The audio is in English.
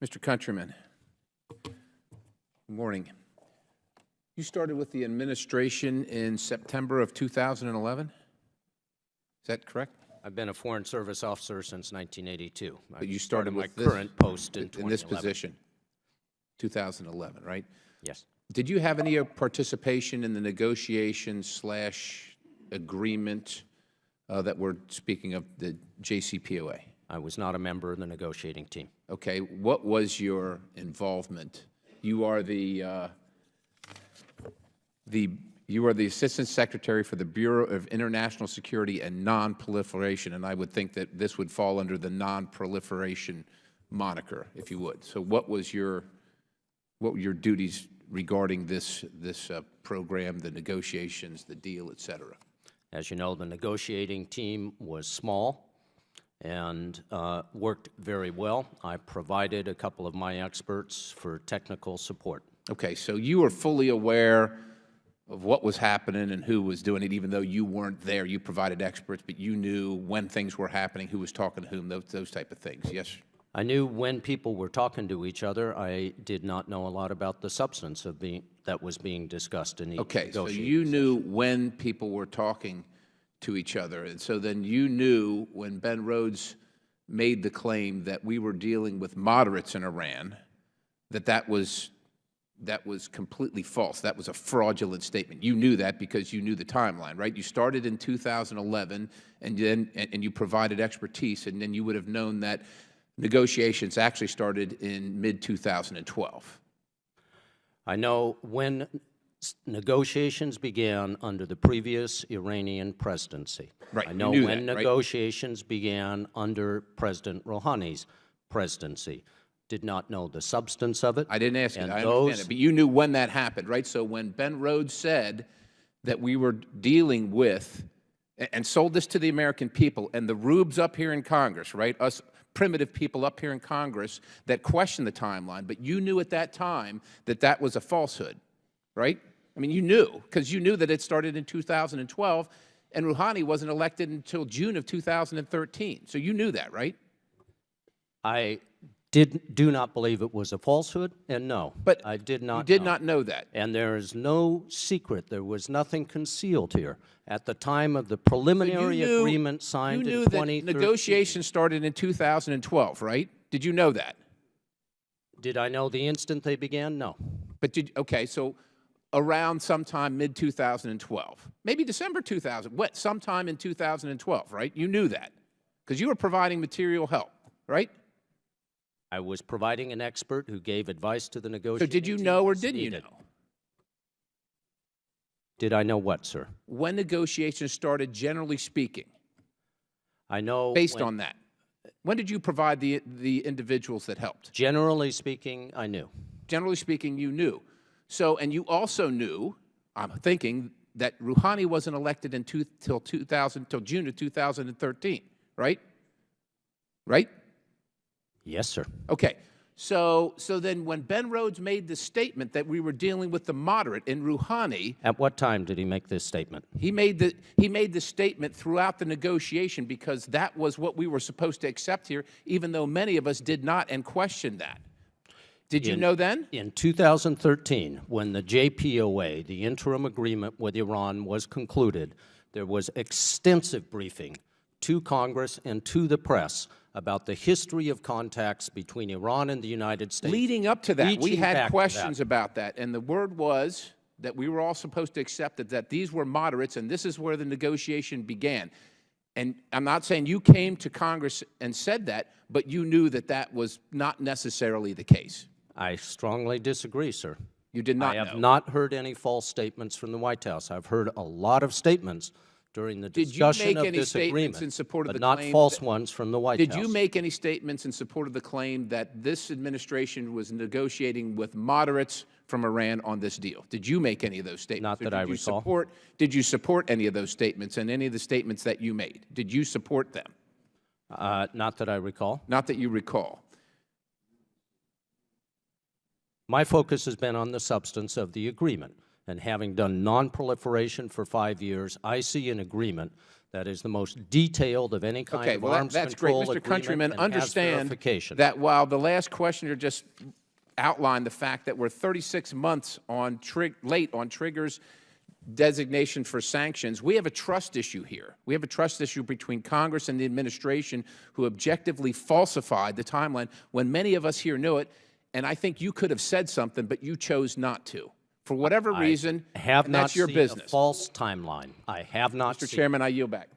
Mr. Countryman, good morning. You started with the administration in September of 2011? Is that correct? I've been a Foreign Service officer since 1982. But you started with my current post in 2011. in this position, 2011, right? Yes. Did you have any participation in the negotiations / agreement that we're speaking of, the JCPOA? I was not a member of the negotiating team. Okay. What was your involvement? You are the Assistant Secretary for the Bureau of International Security and Non-Proliferation, and I would think that this would fall under the non-proliferation moniker, if you would. So what were your duties regarding this program, the negotiations, the deal, et cetera? As you know, the negotiating team was small and worked very well. I provided a couple of my experts for technical support. Okay, so you were fully aware of what was happening and who was doing it, even though you weren't there. You provided experts, but you knew when things were happening, who was talking to whom, those type of things, yes? I knew when people were talking to each other. I did not know a lot about the substance of that was being discussed in each negotiation. Okay, so you knew when people were talking to each other, and so then you knew when Ben Rhodes made the claim that we were dealing with moderates in Iran, that was completely false. That was a fraudulent statement. You knew that because you knew the timeline, right? You started in 2011, and you provided expertise, and then you would have known that negotiations actually started in mid-2012. I know when negotiations began under the previous Iranian presidency. Right. I know when negotiations began under President Rouhani's presidency. Did not know the substance of it. I didn't ask you. I understand it, but you knew when that happened, right? So when Ben Rhodes said that we were dealing with and sold this to the American people and the rubes up here in Congress, right? Us primitive people up here in Congress that questioned the timeline, but you knew at that time that that was a falsehood, right? I mean, you knew, because you knew that it started in 2012, and Rouhani wasn't elected until June of 2013. So you knew that, right? I do not believe it was a falsehood, and no, but I did not. You did not know that. And there is no secret. There was nothing concealed here. At the time of the preliminary agreement signed in 2013. You knew that negotiations started in 2012, right? Did you know that? Did I know the instant they began? No. But okay, so around sometime mid-2012, maybe December 2000, sometime in 2012, right? You knew that because you were providing material help, right? I was providing an expert who gave advice to the negotiating team. So did you know or didn't you know? Did I know what, sir? When negotiations started, generally speaking. I know. Based on that. When did you provide the individuals that helped? Generally speaking, I knew. Generally speaking, you knew. So, and you also knew, I'm thinking, that Rouhani wasn't elected until June of 2013, right? Right? Yes, sir. Okay. So then when Ben Rhodes made the statement that we were dealing with the moderate in Rouhani. At what time did he make this statement? He made the statement throughout the negotiation because that was what we were supposed to accept here, even though many of us did not and questioned that. Did you know then? In 2013, when the JPOA, the interim agreement with Iran, was concluded, there was extensive briefing to Congress and to the press about the history of contacts between Iran and the United States. Leading up to that, we had questions about that, and the word was that we were all supposed to accept that these were moderates, and this is where the negotiation began. And I'm not saying you came to Congress and said that, but you knew that that was not necessarily the case. I strongly disagree, sir. You did not know. I have not heard any false statements from the White House. I've heard a lot of statements during the discussion of this agreement, but not false ones from the White House. Did you make any statements in support of the claim that this administration was negotiating with moderates from Iran on this deal? Did you make any of those statements? Not that I recall. Did you support any of those statements and any of the statements that you made? Did you support them? Not that I recall. Not that you recall. My focus has been on the substance of the agreement. and having done nonproliferation for 5 years, I see an agreement that is the most detailed of any kind Okay, of well, arms that's great. control Mr. agreement Countryman, and has understand verification. that while the last questioner just outlined the fact that we're 36 months on late on triggers designation for sanctions, we have a trust issue here. We have a trust issue between Congress and the administration who objectively falsified the timeline when many of us here knew it, and I think you could have said something, but you chose not to. For whatever reason, I have and not that's your seen business. a false timeline. I have not Mr. seen Chairman, I yield back.